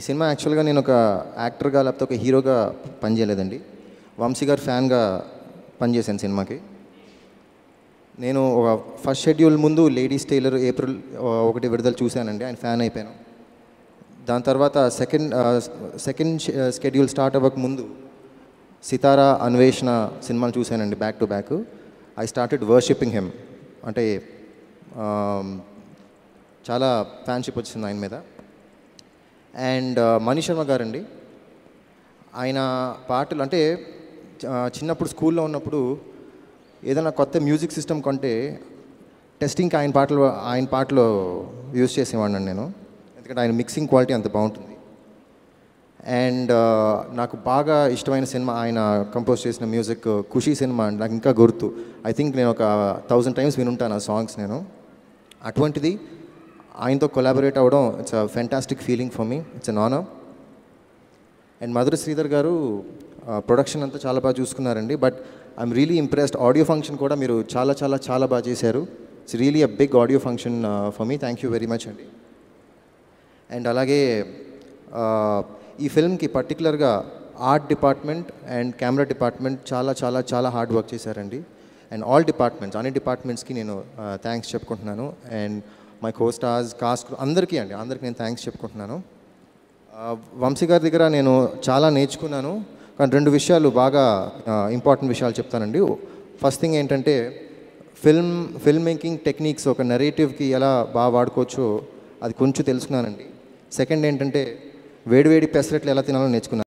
ఈ సినిమా యాక్చువల్గా నేను ఒక యాక్టర్గా లేకపోతే ఒక హీరోగా పనిచేయలేదండి. వంశీ గారు ఫ్యాన్గా పనిచేశాను సినిమాకి. నేను ఒక ఫస్ట్ షెడ్యూల్ ముందు లేడీస్ టైలర్ ఏప్రిల్ 1 విడుదల చూశానండి. ఆయన ఫ్యాన్ అయిపోయాను. దాని తర్వాత సెకండ్ షెడ్యూల్ స్టార్ట్ అవ్వక ముందు సితారా, అన్వేషణ సినిమాలు చూశానండి back to back. I started worshipping him. అంటే చాలా ఫ్యాన్షిప్ వచ్చింది ఆయన మీద. అండ్ మణి శర్మ గారండి, ఆయన పాటలు అంటే చిన్నప్పుడు స్కూల్లో ఉన్నప్పుడు ఏదైనా కొత్త మ్యూజిక్ సిస్టమ్ కొంటే టెస్టింగ్కి ఆయన పాటలు యూజ్ చేసేవాడిని నేను, ఎందుకంటే ఆయన మిక్సింగ్ క్వాలిటీ అంత బాగుంటుంది. అండ్ నాకు బాగా ఇష్టమైన సినిమా ఆయన కంపోజ్ చేసిన మ్యూజిక్ ఖుషీ సినిమా అండి. నాకు ఇంకా గుర్తు. ఐ థింక్ నేను ఒక 1000 టైమ్స్ వినుంటాను ఆ సాంగ్స్ నేను. అటువంటిది ఆయనతో కొలాబరేట్ అవ్వడం it's a fantastic feeling for me. It's an honour. And Madhura Sridhar గారు ప్రొడక్షన్ అంతా చాలా బాగా చూసుకున్నారండి. But I'm really impressed. Audio function కూడా మీరు చాలా చాలా చాలా బాగా చేశారు. It's really a big audio function for me. Thank you very much అండి. అండ్ అలాగే ఈ ఫిల్మ్కి పర్టికులర్గా art department and camera department చాలా చాలా చాలా హార్డ్ వర్క్ చేశారండి. అండ్ ఆల్ డిపార్ట్మెంట్స్, అన్ని డిపార్ట్మెంట్స్కి నేను థ్యాంక్స్ చెప్పుకుంటున్నాను. అండ్ మై కోస్టార్స్, కాస్ట్ అందరికీ నేను థ్యాంక్స్ చెప్పుకుంటున్నాను. వంశీ గారి దగ్గర నేను చాలా నేర్చుకున్నాను. కానీ 2 విషయాలు బాగా ఇంపార్టెంట్ విషయాలు చెప్తానండి. ఫస్ట్ థింగ్ ఏంటంటే ఫిల్మ్ మేకింగ్ టెక్నిక్స్ ఒక నెరేటివ్కి ఎలా బాగా వాడుకోవచ్చో అది కొంచెం తెలుసుకున్నానండి. సెకండ్ ఏంటంటే వేడివేడి పెసరట్లు ఎలా తినాలో నేర్చుకున్నాను.